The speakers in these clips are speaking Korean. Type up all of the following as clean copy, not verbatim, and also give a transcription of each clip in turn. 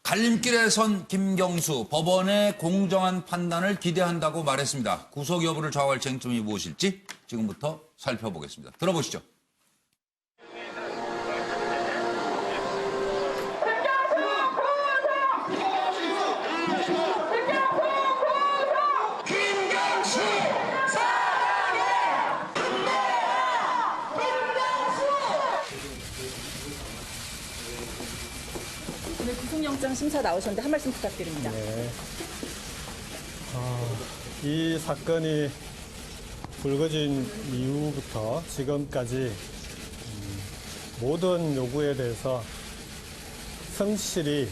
갈림길에 선 김경수, 법원의 공정한 판단을 기대한다고 말했습니다. 구속 여부를 좌우할 쟁점이 무엇일지 지금부터 살펴보겠습니다. 들어보시죠. 오늘 구속영장 심사 나오셨는데 한 말씀 부탁드립니다. 네. 이 사건이 불거진 이후부터 지금까지 모든 요구에 대해서 성실히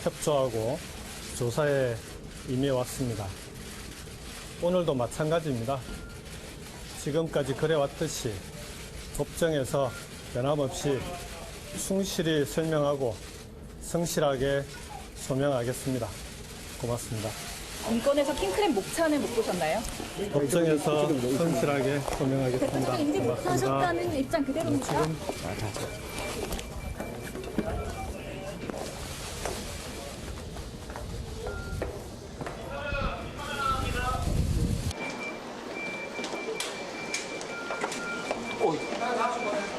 협조하고 조사에 임해왔습니다. 오늘도 마찬가지입니다. 지금까지 그래왔듯이 법정에서 변함없이 충실히 설명하고 성실하게 소명하겠습니다. 고맙습니다. 인권에서 킹크랩 목차는 못 보셨나요? 법정에서 성실하게 소명하겠습니다. 인지 고맙습니다. 못하셨다는 입장 그대로입니까?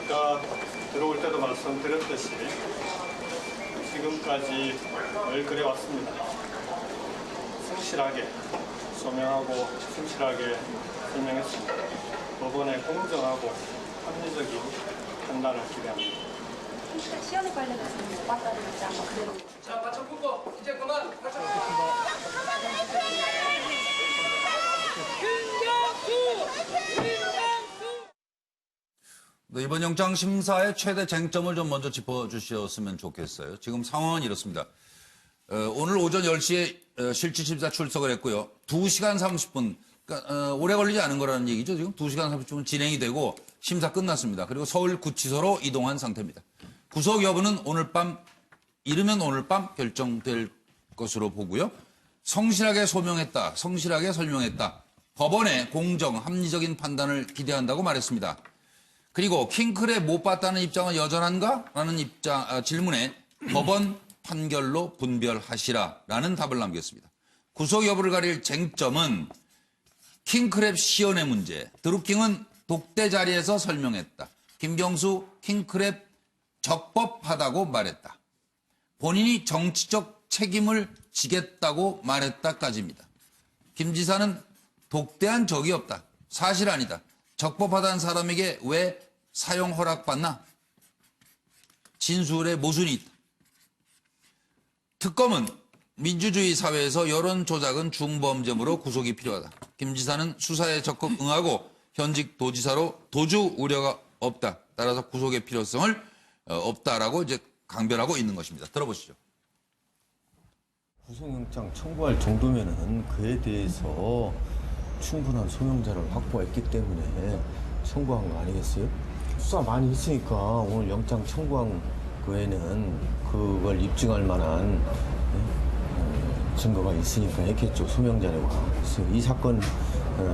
아까 들어올 때도 말씀드렸듯이 지금까지 늘 그래왔습니다. 성실하게 소명하고 성실하게 설명했습니다. 법원의 공정하고 합리적인 판단을 기대합니다. 시연에 관련해서 못 봤다는 입장 그대로. 자, 바짝 굽고 이제 그만. 바짝 이번 영장 심사의 최대 쟁점을 좀 먼저 짚어주셨으면 좋겠어요. 지금 상황은 이렇습니다. 오늘 오전 10시에 실질심사 출석을 했고요. 2시간 30분, 그러니까 오래 걸리지 않은 거라는 얘기죠. 지금 2시간 30분 진행이 되고 심사 끝났습니다. 그리고 서울구치소로 이동한 상태입니다. 구속 여부는 이르면 오늘 밤 결정될 것으로 보고요. 성실하게 소명했다, 성실하게 설명했다. 법원의 공정, 합리적인 판단을 기대한다고 말했습니다. 그리고 킹크랩 못 봤다는 입장은 여전한가? 라는 질문에 법원 판결로 분별하시라라는 답을 남겼습니다. 구속 여부를 가릴 쟁점은 킹크랩 시연의 문제. 드루킹은 독대 자리에서 설명했다. 김경수 킹크랩 적법하다고 말했다. 본인이 정치적 책임을 지겠다고 말했다까지입니다. 김 지사는 독대한 적이 없다. 사실 아니다. 적법하다는 사람에게 왜 사용 허락받나? 진술에 모순이 있다. 특검은 민주주의 사회에서 여론 조작은 중범죄물로 구속이 필요하다. 김 지사는 수사에 적극 응하고 현직 도지사로 도주 우려가 없다. 따라서 구속의 필요성을 없다라고 이제 강변하고 있는 것입니다. 들어보시죠. 구속영장 청구할 정도면은 그에 대해서 충분한 소명자를 확보했기 때문에 청구한 거 아니겠어요? 수사 많이 했으니까 오늘 영장 청구한 거에는 그걸 입증할 만한 증거가 있으니까 했겠죠. 소명자라고. 그래서 이 사건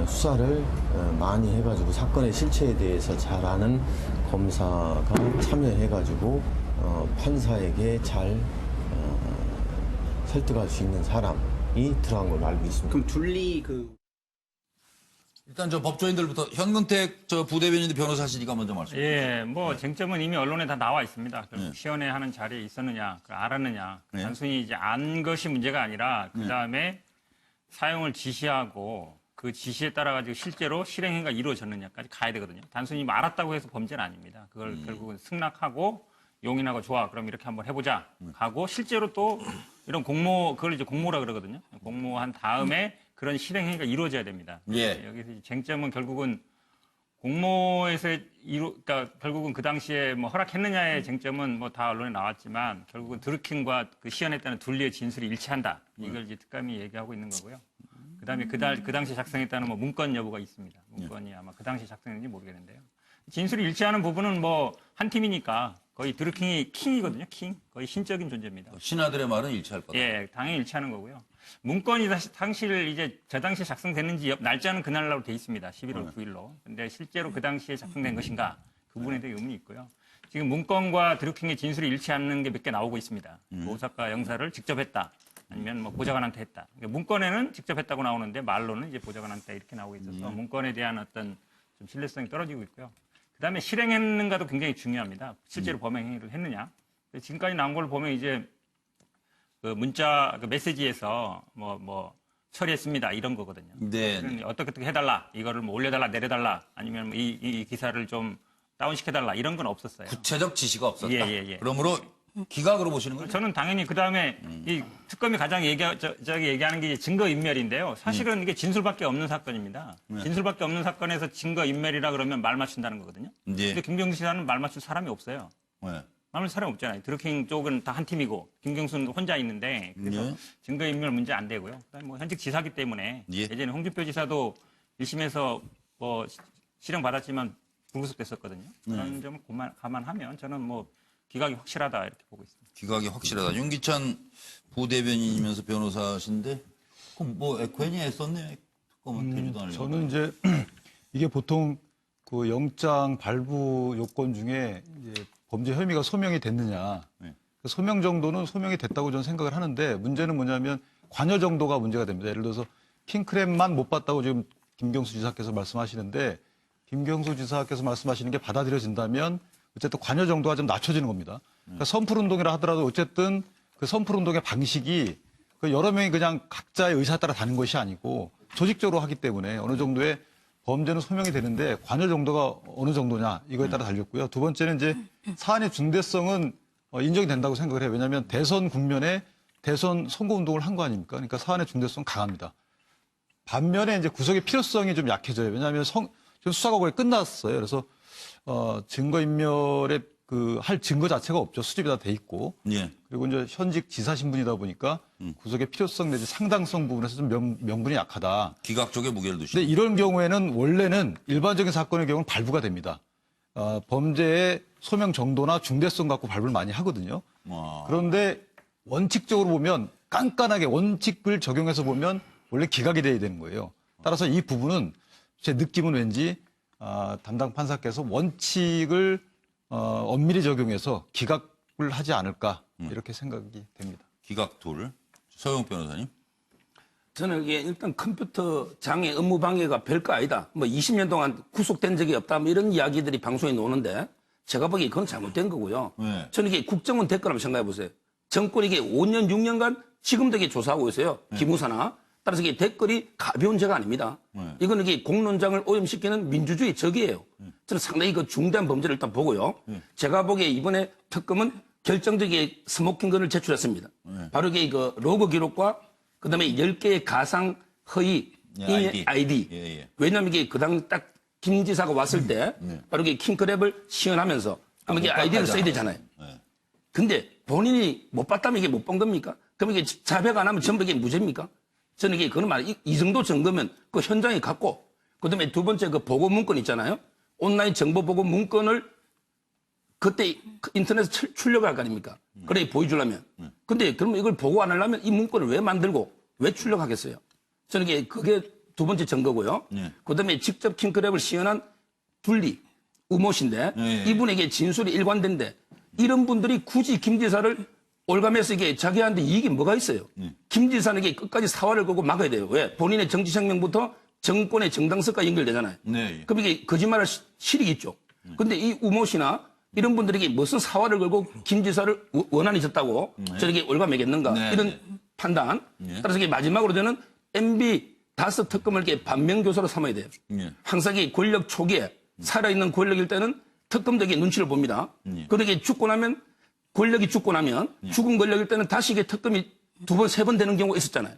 수사를 많이 해가지고 사건의 실체에 대해서 잘 아는 검사가 참여해가지고 판사에게 잘 설득할 수 있는 사람이 들어간 걸로 알고 있습니다. 그럼 둘리 일단 저 법조인들부터 현근택 저 부대변인도 변호사시니까 먼저 말씀해 주시죠. 예, 뭐 쟁점은 이미 언론에 다 나와 있습니다. 시연회 하는 자리에 있었느냐, 알았느냐. 네. 단순히 이제 안 것이 문제가 아니라 그 다음에 사용을 지시하고 그 지시에 따라 가지고 실제로 실행행위가 이루어졌느냐까지 가야 되거든요. 단순히 뭐 알았다고 해서 범죄는 아닙니다. 그걸 결국은 승낙하고 용인하고 좋아, 그럼 이렇게 한번 해보자 하고 실제로 또 이런 그걸 이제 공모라 그러거든요. 공모한 다음에 그런 실행행위가 이루어져야 됩니다. 예. 여기서 쟁점은 결국은 공모에서 그러니까 결국은 그 당시에 뭐 허락했느냐의 쟁점은 뭐 다 언론에 나왔지만 결국은 드루킹과 그 시연했다는 둘리의 진술이 일치한다. 이걸 이제 특감이 얘기하고 있는 거고요. 그다음에 그 당시에 작성했다는 뭐 문건 여부가 있습니다. 문건이 아마 그 당시에 작성했는지 모르겠는데요. 진술이 일치하는 부분은 뭐 한 팀이니까 거의 드루킹이 킹이거든요. 킹. 거의 신적인 존재입니다. 신하들의 말은 일치할 거다. 예, 당연히 일치하는 거고요. 문건이 당시를 이제 저 당시에 작성됐는지 날짜는 그날로 돼 있습니다. 11월 9일로. 근데 실제로 그 당시에 작성된 것인가? 그 부분에 대해 의문이 있고요. 지금 문건과 드루킹의 진술이 일치하는 게 몇 개 나오고 있습니다. 오사카 영사를 직접 했다. 아니면 뭐 보좌관한테 했다. 그러니까 문건에는 직접 했다고 나오는데 말로는 이제 보좌관한테 이렇게 나오고 있어서 문건에 대한 어떤 좀 신뢰성이 떨어지고 있고요. 그다음에 실행했는가도 굉장히 중요합니다. 실제로 범행 행위를 했느냐. 지금까지 나온 걸 보면 이제 그 문자 그 메시지에서 뭐 처리했습니다 이런 거거든요. 네. 어떻게 해달라 이거를 뭐 올려달라 내려달라 아니면 뭐 이 기사를 좀 다운시켜달라 이런 건 없었어요. 구체적 지시가 없었다. 예. 그러므로 기각으로 보시는 거죠? 저는 당연히 그 다음에 이 특검이 가장 얘기하는 게 증거 인멸인데요. 사실은 이게 진술밖에 없는 사건입니다. 진술밖에 없는 사건에서 증거 인멸이라 그러면 말 맞춘다는 거거든요. 네. 근데 김경수 지사는 말 맞출 사람이 없어요. 네. 말 맞출 사람이 없잖아요. 드루킹 쪽은 다 한 팀이고 김경수는 혼자 있는데 그래서 네. 증거 인멸 문제 안 되고요. 그다음에 뭐 현직 지사기 때문에 예. 예전에 홍준표 지사도 1심에서 뭐 실형 받았지만 불구속됐었거든요. 그런 점을 감안하면 저는 뭐 기각이 확실하다 이렇게 보고 있습니다. 기각이 확실하다. 윤기찬 부대변인이면서 변호사신데 그럼 뭐 괜히 애썼네. 특검은 되지도 않으려고. 저는 이제 이게 보통 그 영장 발부 요건 중에 이제 범죄 혐의가 소명이 됐느냐. 네. 그 소명 정도는 소명이 됐다고 저는 생각을 하는데 문제는 뭐냐면 관여 정도가 문제가 됩니다. 예를 들어서 킹크랩만 못 봤다고 지금 김경수 지사께서 말씀하시는데 김경수 지사께서 말씀하시는 게 받아들여진다면 어쨌든 관여 정도가 좀 낮춰지는 겁니다. 그러니까 선풀운동이라 하더라도 어쨌든 그 선풀운동의 방식이 그 여러 명이 그냥 각자의 의사에 따라 다는 것이 아니고 조직적으로 하기 때문에 어느 정도의 범죄는 소명이 되는데 관여 정도가 어느 정도냐 이거에 따라 달렸고요. 두 번째는 이제 사안의 중대성은 인정이 된다고 생각을 해요. 왜냐하면 대선 국면에 대선 선거운동을 한 거 아닙니까? 그러니까 사안의 중대성은 강합니다. 반면에 이제 구속의 필요성이 좀 약해져요. 왜냐하면 지금 수사가 거의 끝났어요. 그래서 증거인멸의 할 증거 자체가 없죠. 수집이 다 돼 있고. 예. 그리고 이제 현직 지사 신분이다 보니까 구속의 필요성 내지 상당성 부분에서 좀 명분이 약하다. 기각 쪽에 무게를 두시죠. 근데 이런 경우에는 원래는 일반적인 사건의 경우는 발부가 됩니다. 범죄의 소명 정도나 중대성 갖고 발부를 많이 하거든요. 그런데 원칙적으로 보면 깐깐하게 원칙을 적용해서 보면 원래 기각이 돼야 되는 거예요. 따라서 이 부분은 제 느낌은 왠지 담당 판사께서 원칙을 엄밀히 적용해서 기각을 하지 않을까 이렇게 생각이 됩니다. 기각 둘. 서영 변호사님. 저는 이게 일단 컴퓨터 장애 업무 방해가 별거 아니다. 뭐 20년 동안 구속된 적이 없다. 뭐 이런 이야기들이 방송에 나오는데 제가 보기에 그건 잘못된 거고요. 네. 저는 이게 국정원 댓글 한번 생각해 보세요. 정권이 이게 5년, 6년간 지금도 이게 조사하고 있어요. 기무사나. 따라서 이게 댓글이 가벼운 죄가 아닙니다. 이거는 이게 공론장을 오염시키는 민주주의 적이에요. 저는 상당히 그 중대한 범죄를 일단 보고요. 제가 보기에 이번에 특검은 결정적인 스모킹건을 제출했습니다. 바로 이게 그 로그 기록과 그다음에 10개의 가상 허위 아이디. 예. 왜냐하면 이게 그당 딱 김 지사가 왔을 때 바로 이게 킹크랩을 시연하면서 그러면 이게 아이디를 써야 되잖아요. 근데 본인이 못 봤다면 이게 못 본 겁니까? 그럼 이게 자백 안 하면 전부 이게 무죄입니까? 저는 이게 그런 말, 이 정도 증거면 그 현장에 갔고, 그 다음에 두 번째 그 보고 문건 있잖아요. 온라인 정보 보고 문건을 그때 인터넷에 출력할 거 아닙니까? 그래 보여주려면. 근데 그러면 이걸 보고 안 하려면 이 문건을 왜 만들고 왜 출력하겠어요? 저는 이게 그게 두 번째 증거고요. 그 다음에 직접 킹크랩을 시연한 둘리, 우모씨인데 이분에게 진술이 일관된데 이런 분들이 굳이 김 지사를 올가면서 이게 자기한테 이익이 뭐가 있어요? 김 지사에게 끝까지 사활을 걸고 막아야 돼요. 왜? 본인의 정치생명부터 정권의 정당성과 연결되잖아요. 네. 그럼 이게 거짓말할 실익이 있죠. 근데 이 우모 씨나 이런 분들에게 무슨 사활을 걸고 김 지사를 원한이 졌다고 저렇게 올가매겠는가 이런 판단. 따라서 이게 마지막으로 저는 MB 다스 특검을 이렇게 반면교사로 삼아야 돼요. 항상 이 권력 초기에 살아있는 권력일 때는 특검적인 눈치를 봅니다. 그러게 죽고 나면 권력이 죽고 나면 죽은 권력일 때는 다시 이게 특검이 두 번, 세 번 되는 경우가 있었잖아요.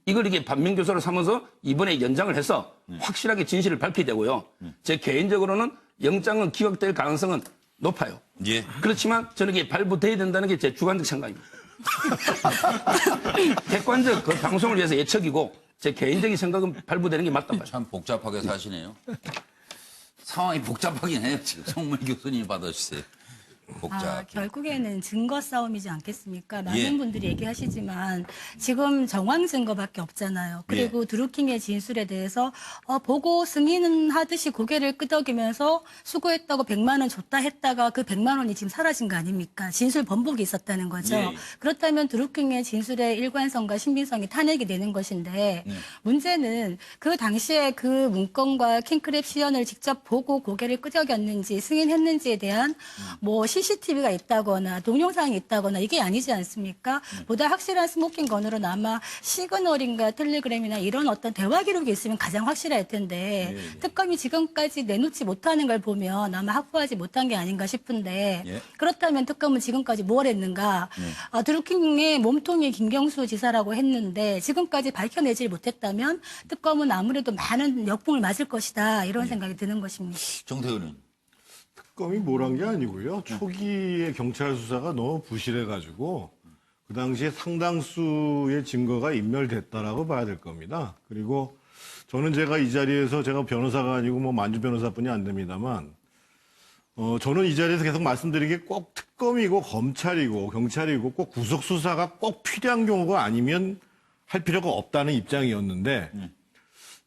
이걸 이게 반면교사로 삼아서 이번에 연장을 해서 확실하게 진실을 밝혀야 되고요. 제 개인적으로는 영장은 기각될 가능성은 높아요. 예. 그렇지만 저는 이게 발부돼야 된다는 게 제 주관적 생각입니다. 객관적 그 방송을 위해서 예측이고 제 개인적인 생각은 발부되는 게 맞다 봐요. 참 복잡하게 사시네요. 상황이 복잡하긴 해요. 지금 송물 교수님이 받아주세요. 복잡. 결국에는 증거 싸움이지 않겠습니까? 많은 예. 분들이 얘기하시지만 지금 정황 증거밖에 없잖아요. 그리고 드루킹의 진술에 대해서 보고 승인은 하듯이 고개를 끄덕이면서 수고했다고 100만 원 줬다 했다가 그 100만 원이 지금 사라진 거 아닙니까? 진술 번복이 있었다는 거죠. 예. 그렇다면 드루킹의 진술의 일관성과 신빙성이 탄핵이 되는 것인데 문제는 그 당시에 그 문건과 킹크랩 시연을 직접 보고 고개를 끄덕였는지 승인했는지에 대한 뭐 CCTV가 있다거나 동영상이 있다거나 이게 아니지 않습니까? 보다 확실한 스모킹 건으로는 아마 시그널인가 텔레그램이나 이런 어떤 대화 기록이 있으면 가장 확실할 텐데 특검이 지금까지 내놓지 못하는 걸 보면 아마 확보하지 못한 게 아닌가 싶은데 그렇다면 특검은 지금까지 뭘 했는가? 드루킹의 몸통이 김경수 지사라고 했는데 지금까지 밝혀내질 못했다면 특검은 아무래도 많은 역풍을 맞을 것이다 이런 생각이 드는 것입니다. 정태근은. 특검이 뭘 한 게 아니고요. 초기에 경찰 수사가 너무 부실해가지고 그 당시에 상당수의 증거가 인멸됐다라고 봐야 될 겁니다. 그리고 저는 제가 이 자리에서 제가 변호사가 아니고 뭐 만주 변호사뿐이 안 됩니다만 저는 이 자리에서 계속 말씀드리게 꼭 특검이고 검찰이고 경찰이고 꼭 구속 수사가 꼭 필요한 경우가 아니면 할 필요가 없다는 입장이었는데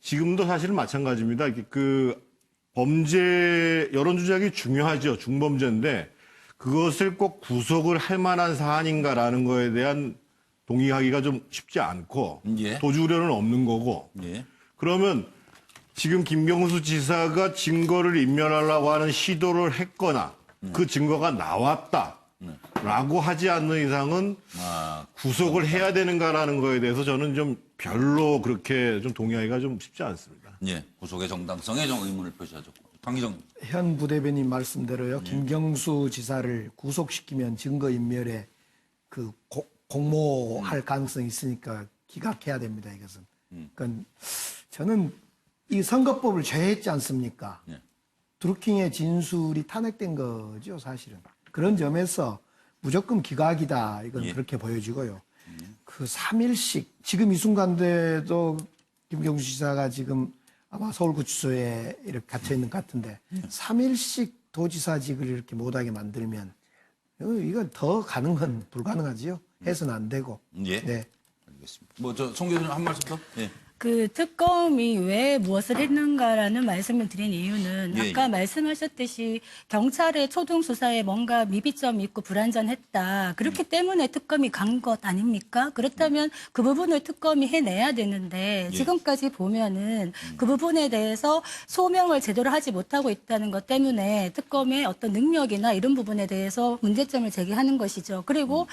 지금도 사실은 마찬가지입니다. 그 범죄 여론 조작이 중요하죠. 중범죄인데 그것을 꼭 구속을 할 만한 사안인가라는 거에 대한 동의하기가 좀 쉽지 않고 예. 도주 우려는 없는 거고 예. 그러면 지금 김경수 지사가 증거를 인멸하려고 하는 시도를 했거나 그 증거가 나왔다라고 하지 않는 이상은 구속을 해야 되는가라는 거에 대해서 저는 좀 별로 그렇게 좀 동의하기가 좀 쉽지 않습니다. 예. 구속의 정당성에 좀 의문을 표시하죠. 강기정. 현 부대변인 말씀대로요. 김경수 지사를 구속시키면 증거인멸에 그 공모할 가능성이 있으니까 기각해야 됩니다. 이것은. 그러니까 저는 이 선거법을 제외했지 않습니까? 드루킹의 진술이 탄핵된 거죠, 사실은. 그런 점에서 무조건 기각이다. 이건 그렇게 보여지고요. 그 3일씩 지금 이 순간대도 김경수 지사가 지금 아마 서울구치소에 이렇게 갇혀 있는 것 같은데 3일씩 도지사직을 이렇게 못하게 만들면 이건 더 가는 건 불가능하지요. 해서는 안 되고. 예. 네. 알겠습니다. 뭐 송 교수님 한 말씀 더? 예. 그 특검이 왜 무엇을 했는가라는 말씀을 드린 이유는 예, 아까 예. 말씀하셨듯이 경찰의 초동 수사에 뭔가 미비점이 있고 불완전했다. 그렇기 때문에 특검이 간 것 아닙니까? 그렇다면 그 부분을 특검이 해내야 되는데 지금까지 보면은 그 부분에 대해서 소명을 제대로 하지 못하고 있다는 것 때문에 특검의 어떤 능력이나 이런 부분에 대해서 문제점을 제기하는 것이죠. 그리고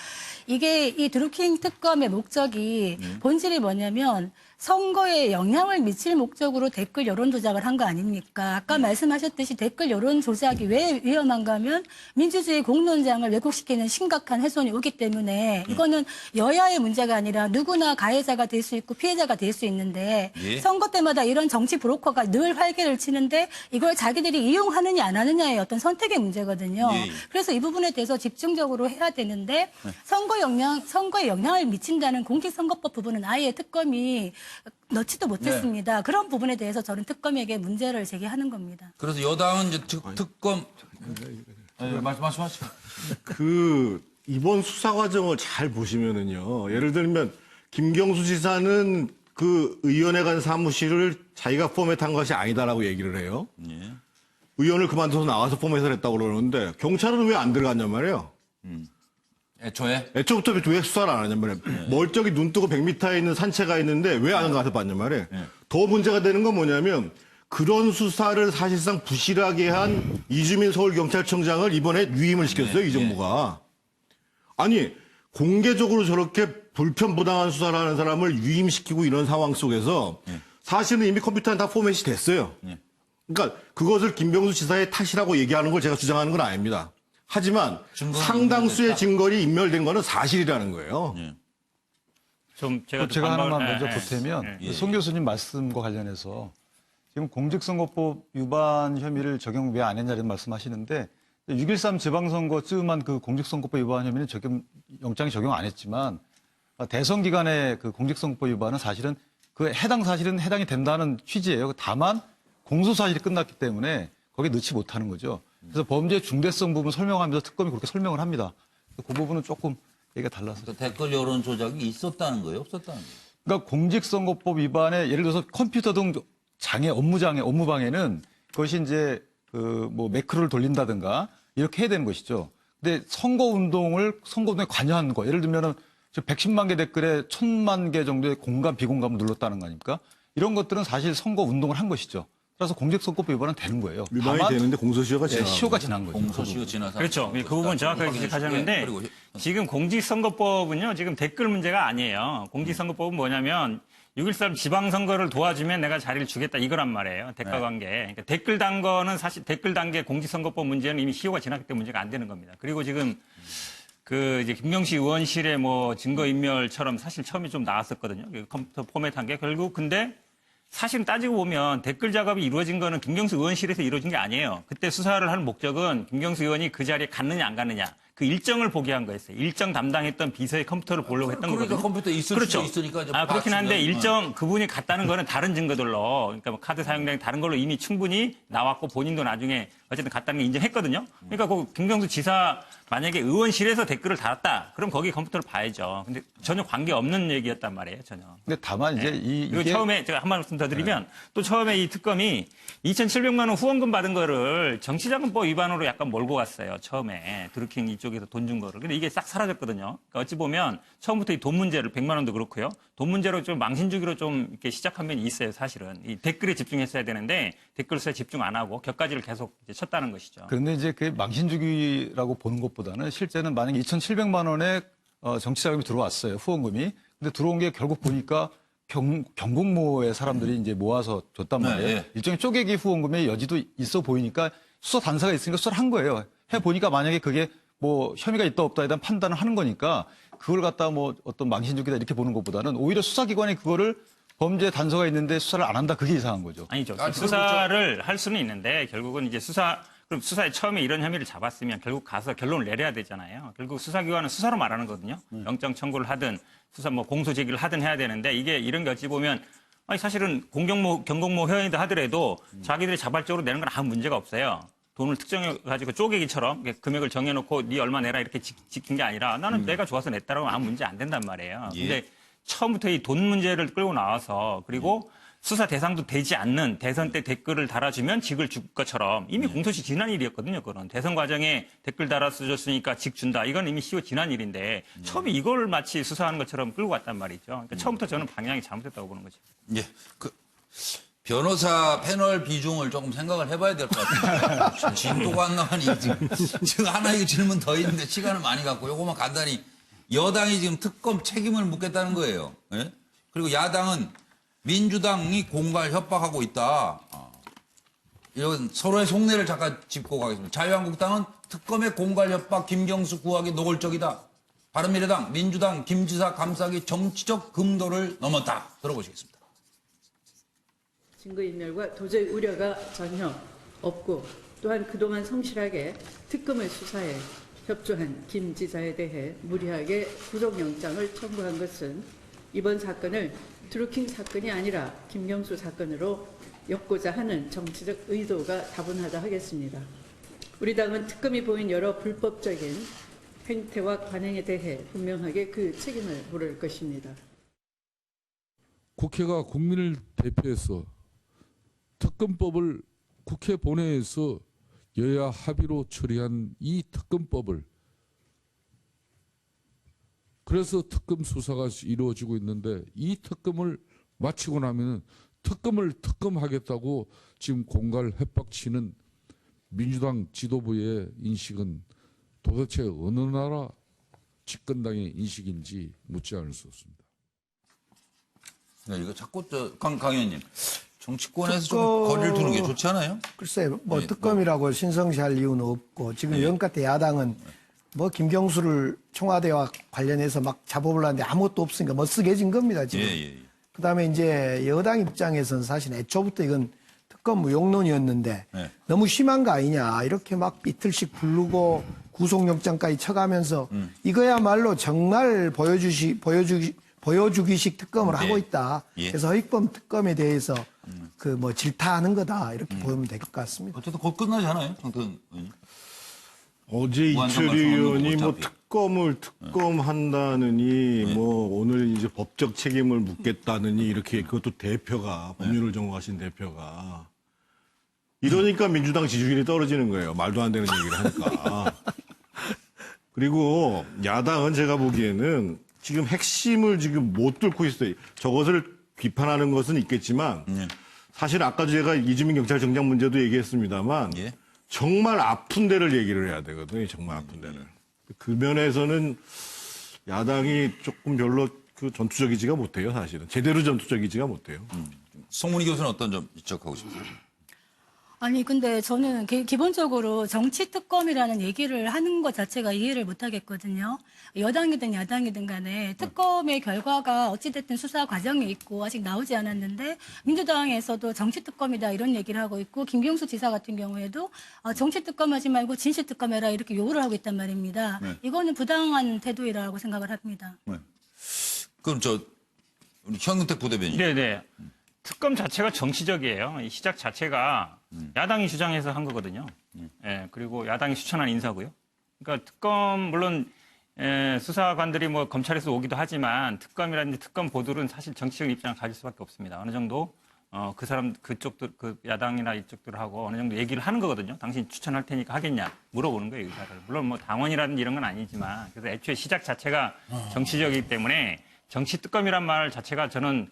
이게 이 드루킹 특검의 목적이 본질이 뭐냐면 선거에 영향을 미칠 목적으로 댓글 여론 조작을 한 거 아닙니까? 아까 말씀하셨듯이 댓글 여론 조작이 왜 위험한가 하면 민주주의 공론장을 왜곡시키는 심각한 훼손이 오기 때문에 이거는 여야의 문제가 아니라 누구나 가해자가 될 수 있고 피해자가 될 수 있는데 선거 때마다 이런 정치 브로커가 늘 활개를 치는데 이걸 자기들이 이용하느냐 안 하느냐의 어떤 선택의 문제거든요. 그래서 이 부분에 대해서 집중적으로 해야 되는데 선거에 영향을 미친다는 공직선거법 부분은 아예 특검이 넣지도 못했습니다. 그런 부분에 대해서 저는 특검에게 문제를 제기하는 겁니다. 그래서 여당은 이제 특검 말씀하시죠. 그 이번 수사 과정을 잘 보시면은요. 예를 들면 김경수 지사는 그 의원에 간 사무실을 자기가 포맷한 것이 아니다라고 얘기를 해요. 의원을 그만둬서 나와서 포맷을 했다고 그러는데 경찰은 왜 안 들어갔냔 말이에요. 애초부터 왜 수사를 안 하냔 말이에요. 멀쩡히 눈 뜨고 100m에 있는 산채가 있는데 왜 안 가서 봤냔 말이에요. 더 문제가 되는 건 뭐냐면 그런 수사를 사실상 부실하게 한 이주민 서울경찰청장을 이번에 유임을 시켰어요. 이 정부가. 아니 공개적으로 저렇게 불편부당한 수사를 하는 사람을 유임시키고 이런 상황 속에서 사실은 이미 컴퓨터는 다 포맷이 됐어요. 그러니까 그것을 김병수 지사의 탓이라고 얘기하는 걸 제가 주장하는 건 아닙니다. 하지만 상당수의 증거가 인멸된 거는 사실이라는 거예요. 좀 제가 하나만 먼저 예, 보태면 예. 송 교수님 말씀과 관련해서 지금 공직선거법 위반 혐의를 적용 왜 안 했냐는 말씀하시는데 6.13 지방선거쯤한 그 공직선거법 위반 혐의는 영장이 적용 안 했지만 대선 기간의 그 공직선거법 위반은 사실은 그 해당 사실은 해당이 된다는 취지예요. 다만 공소사실이 끝났기 때문에 거기에 넣지 못하는 거죠. 그래서 범죄 중대성 부분 설명하면서 특검이 그렇게 설명을 합니다. 그 부분은 조금 얘기가 달라서. 그 댓글 여론 조작이 있었다는 거예요? 없었다는 거예요? 그러니까 공직선거법 위반에 예를 들어서 컴퓨터 등 업무방해는 그것이 이제 뭐 매크로를 돌린다든가 이렇게 해야 되는 것이죠. 근데 선거운동에 관여한 거, 예를 들면은 110만 개 댓글에 1000만 개 정도의 공감, 비공감을 눌렀다는 거 아닙니까? 이런 것들은 사실 선거운동을 한 것이죠. 따라서 공직선거법 위반은 되는 거예요. 위반이 되는데 공소시효가 지나. 시효가 지난 거죠. 공소시효 지나서. 그렇죠. 그 부분 정확하게 지적하셨는데 그리고 지금 공직선거법은요. 지금 댓글 문제가 아니에요. 공직선거법은 뭐냐면 6.13 지방선거를 도와주면 내가 자리를 주겠다 이거란 말이에요. 대가 관계. 그러니까 댓글 단 거는 사실 댓글 단계 공직선거법 문제는 이미 시효가 지났기 때문에 문제가 안 되는 겁니다. 그리고 지금 이제 김경수 의원실의 뭐 증거인멸처럼 사실 처음에 좀 나왔었거든요. 컴퓨터 포맷한 게 결국 근데 사실 따지고 보면 댓글 작업이 이루어진 거는 김경수 의원실에서 이루어진 게 아니에요. 그때 수사를 하는 목적은 김경수 의원이 그 자리에 갔느냐 안 갔느냐 그 일정을 보게 한 거였어요. 일정 담당했던 비서의 컴퓨터를 보려고 했던 거거든요. 그러니까 컴퓨터 있을 그렇죠. 수도 있으니까. 그렇긴 한데 일정 그분이 갔다는 거는 다른 증거들로 그러니까 뭐 카드 사용량 다른 걸로 이미 충분히 나왔고 본인도 나중에 어쨌든 갔다는 게 인정했거든요. 그러니까 그 김경수 지사 만약에 의원실에서 댓글을 달았다. 그럼 거기 컴퓨터를 봐야죠. 근데 전혀 관계 없는 얘기였단 말이에요. 전혀. 근데 다만 이제 그리고 처음에 제가 한 말씀 더 드리면 또 처음에 이 특검이 2,700만 원 후원금 받은 거를 정치자금법 위반으로 약간 몰고 갔어요. 처음에 드루킹 이쪽에서 돈 준 거를. 근데 이게 싹 사라졌거든요. 그러니까 어찌 보면 처음부터 이 돈 문제를 100만 원도 그렇고요. 돈 문제로 좀 망신주기로 좀 이렇게 시작한 면이 있어요. 사실은 이 댓글에 집중했어야 되는데 댓글 수에 집중 안 하고 격가지를 계속 이제 쳤다는 것이죠. 그런데 이제 그 망신주기라고 보는 것보다는 실제는 만약에 2,700만 원의 정치자금이 들어왔어요. 후원금이. 근데 들어온 게 결국 보니까 경공모의 사람들이 이제 모아서 줬단 말이에요. 네. 일종의 쪼개기 후원금의 여지도 있어 보이니까 수사 단서가 있으니까 수사를 한 거예요. 해보니까 만약에 그게 뭐 혐의가 있다 없다에 대한 판단을 하는 거니까 그걸 갖다 뭐 어떤 망신주기다 이렇게 보는 것보다는 오히려 수사기관이 그거를 범죄 단서가 있는데 수사를 안 한다 그게 이상한 거죠. 아니죠. 수사를 할 수는 있는데 결국은 이제 그럼 수사에 처음에 이런 혐의를 잡았으면 결국 가서 결론을 내려야 되잖아요. 결국 수사기관은 수사로 말하는 거거든요. 영장 청구를 하든 뭐 공소 제기를 하든 해야 되는데 이게 이런 게 어찌 보면 아니 사실은 경공모 회원이다 하더라도 자기들이 자발적으로 내는 건 아무 문제가 없어요. 돈을 특정해가지고 쪼개기처럼 금액을 정해놓고 네 얼마 내라 이렇게 지킨 게 아니라 나는 내가 좋아서 냈다라고 아무 문제 안 된단 말이에요. 근데 처음부터 이 돈 문제를 끌고 나와서 그리고 수사 대상도 되지 않는 대선 때 댓글을 달아주면 직을 줄 것처럼 이미 공소시 지난 일이었거든요. 그건 대선 과정에 댓글 달아줬으니까 직 준다. 이건 이미 시효 지난 일인데 처음에 이걸 마치 수사하는 것처럼 끌고 갔단 말이죠. 그러니까 처음부터 저는 방향이 잘못됐다고 보는 거죠. 예. 변호사 패널 비중을 조금 생각을 해봐야 될 것 같아요. 진도가 안 나가니 지금 하나 이 질문 더 있는데 시간을 많이 갖고 요거만 간단히 여당이 지금 특검 책임을 묻겠다는 거예요. 예? 그리고 야당은 민주당이 공갈 협박하고 있다. 이런 서로의 속내를 잠깐 짚고 가겠습니다. 자유한국당은 특검의 공갈 협박 김경수 구하기 노골적이다. 바른미래당, 민주당, 김 지사 감싸기 정치적 금도를 넘었다. 들어보시겠습니다. 증거인멸과 도저히 우려가 전혀 없고 또한 그동안 성실하게 특검의 수사에 협조한 김 지사에 대해 무리하게 구속영장을 청구한 것은 이번 사건을 드루킹 사건이 아니라 김경수 사건으로 엮고자 하는 정치적 의도가 다분하다 하겠습니다. 우리 당은 특검이 보인 여러 불법적인 행태와 관행에 대해 분명하게 그 책임을 물을 것입니다. 국회가 국민을 대표해서 특검법을 국회 본회의에서 여야 합의로 처리한 이 특검법을 그래서 특검 수사가 이루어지고 있는데 이 특검을 마치고 나면 특검을 특검하겠다고 지금 공갈 협박치는 민주당 지도부의 인식은 도대체 어느 나라 집권당의 인식인지 묻지 않을 수 없습니다. 네, 이거 자꾸 강 의원님 정치권에서 좀 거리를 두는 게 좋지 않아요? 글쎄 뭐 특검이라고 신성시할 이유는 없고 지금 연끝에 야당은 뭐 김경수를 청와대와 관련해서 막 잡아보려는데 아무것도 없으니까 멋쓰게진 겁니다 지금. 그다음에 이제 여당 입장에서는 사실 애초부터 이건 특검 무용론이었는데 너무 심한 거 아니냐 이렇게 막 이틀씩 부르고 구속영장까지 쳐가면서 이거야말로 정말 보여주기식 특검을 하고 있다. 그래서 허위범 특검에 대해서 그 뭐 질타하는 거다 이렇게 보면 될 것 같습니다. 어쨌든 곧 끝나지 않아요, 장태근 의원님? 어제 무한정당 이철희 선언도 의원이 뭐 어차피. 특검한다느니 뭐 오늘 이제 법적 책임을 묻겠다느니 이렇게 그것도 대표가 법률을 전공하신 대표가 이러니까 민주당 지지율이 떨어지는 거예요. 말도 안 되는 얘기를 하니까. 그리고 야당은 제가 보기에는 지금 핵심을 지금 못 뚫고 있어요. 저것을 비판하는 것은 있겠지만 사실 아까 제가 이주민 경찰청장 문제도 얘기했습니다만 예. 정말 아픈 데를 얘기를 해야 되거든요. 정말 아픈 데를. 그 면에서는 야당이 조금 별로 그 전투적이지가 못해요. 사실은. 제대로 전투적이지가 못해요. 송문희 교수는 어떤 점 지적하고 싶으세요? 아니 근데 저는 기본적으로 정치 특검이라는 얘기를 하는 것 자체가 이해를 못 하겠거든요. 여당이든 야당이든 간에 특검의 결과가 어찌됐든 수사 과정에 있고 아직 나오지 않았는데 민주당에서도 정치 특검이다 이런 얘기를 하고 있고 김경수 지사 같은 경우에도 정치 특검하지 말고 진실 특검해라 이렇게 요구를 하고 있단 말입니다. 이거는 부당한 태도이라고 생각을 합니다. 그럼 우리 현근택 부대변인. 네네. 특검 자체가 정치적이에요. 이 시작 자체가 야당이 주장해서 한 거거든요. 예, 그리고 야당이 추천한 인사고요. 그러니까 특검 물론 수사관들이 뭐 검찰에서 오기도 하지만 특검이라든지 특검 보도는 사실 정치적 입장을 가질 수밖에 없습니다. 어느 정도 그 사람 그쪽들 그 야당이나 이쪽들하고 어느 정도 얘기를 하는 거거든요. 당신 추천할 테니까 하겠냐 물어보는 거예요, 의사를. 물론 뭐 당원이라든지 이런 건 아니지만 그래서 애초에 시작 자체가 정치적이기 때문에 정치 특검이란 말 자체가 저는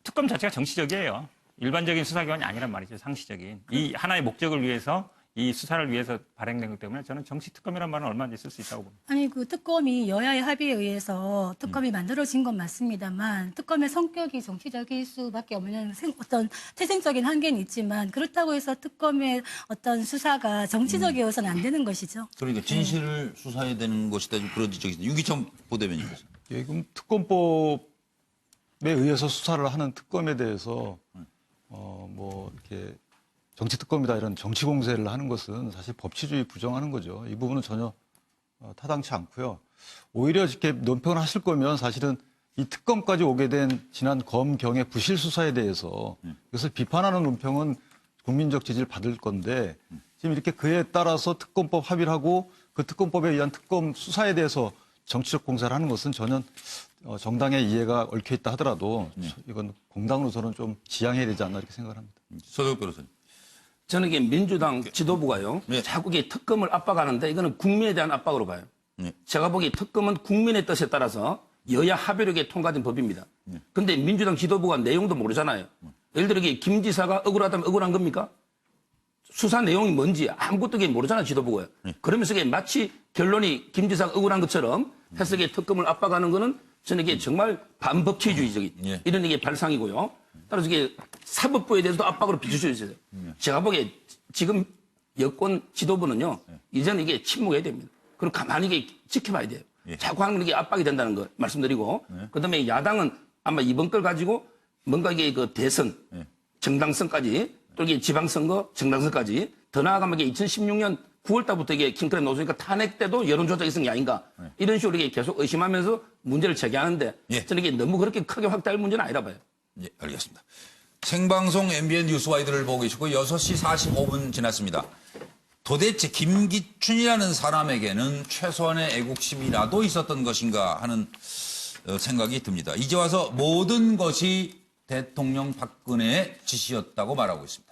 특검 자체가 정치적이에요. 일반적인 수사기관이 아니란 말이죠. 상시적인. 이 하나의 목적을 위해서 이 수사를 위해서 발행된 것 때문에 저는 정치 특검이란 말은 얼마든지 쓸 수 있다고 봅니다. 아니 그 특검이 여야의 합의에 의해서 특검이 만들어진 건 맞습니다만 특검의 성격이 정치적일 수밖에 없는 어떤 태생적인 한계는 있지만 그렇다고 해서 특검의 어떤 수사가 정치적이어서는 안 되는 것이죠. 그러니까 진실을 수사해야 되는 것이다. 그런 지적이 있습니다. 유기천 부대변인께서. 예, 그럼 특검법에 의해서 수사를 하는 특검에 대해서 뭐 이렇게 정치 특검이다 이런 정치 공세를 하는 것은 사실 법치주의 부정하는 거죠. 이 부분은 전혀 타당치 않고요. 오히려 이렇게 논평을 하실 거면 사실은 이 특검까지 오게 된 지난 검경의 부실 수사에 대해서 이것을 비판하는 논평은 국민적 지지를 받을 건데 지금 이렇게 그에 따라서 특검법 합의를 하고 그 특검법에 의한 특검 수사에 대해서 정치적 공세를 하는 것은 전혀 정당의 이해가 얽혀 있다 하더라도 이건 공당으로 저는 좀 지양해야 되지 않나 이렇게 생각을 합니다. 서정욱 변호사님. 저는 이게 민주당 지도부가요. 자꾸 이게 특검을 압박하는데 이거는 국민에 대한 압박으로 봐요. 제가 보기에 특검은 국민의 뜻에 따라서 여야 합의력에 통과된 법입니다. 그런데 민주당 지도부가 내용도 모르잖아요. 예를 들어 이게 김 지사가 억울하다면 억울한 겁니까? 수사 내용이 뭔지 아무것도 모르잖아요, 지도부가요. 그러면서 이게 마치 결론이 김 지사가 억울한 것처럼 해서 이게 특검을 압박하는 거는 저는 이게 정말 반법치주의적인 이런 이게 발상이고요. 따라서 이게 사법부에 대해서도 압박으로 비출 수 있어요. 제가 보기에 지금 여권 지도부는요, 이제는 이게 침묵해야 됩니다. 그리고 가만히 이게 지켜봐야 돼요. 자꾸 하는 게 압박이 된다는 거 말씀드리고, 그 다음에 야당은 아마 이번 걸 가지고 뭔가 이게 그 대선, 정당성까지 또 이게 지방선거, 정당선까지 더 나아가면 이게 2016년 9월 달부터 이게 킹크랩 노조니까 탄핵 때도 여론조작이 있은 게 아닌가. 이런 식으로 이게 계속 의심하면서 문제를 제기하는데 저는 이게 너무 그렇게 크게 확대할 문제는 아니라 봐요. 예, 알겠습니다. 생방송 MBN 뉴스와이드를 보고 계시고 6시 45분 지났습니다. 도대체 김기춘이라는 사람에게는 최소한의 애국심이라도 있었던 것인가 하는 생각이 듭니다. 이제 와서 모든 것이 대통령 박근혜의 지시였다고 말하고 있습니다.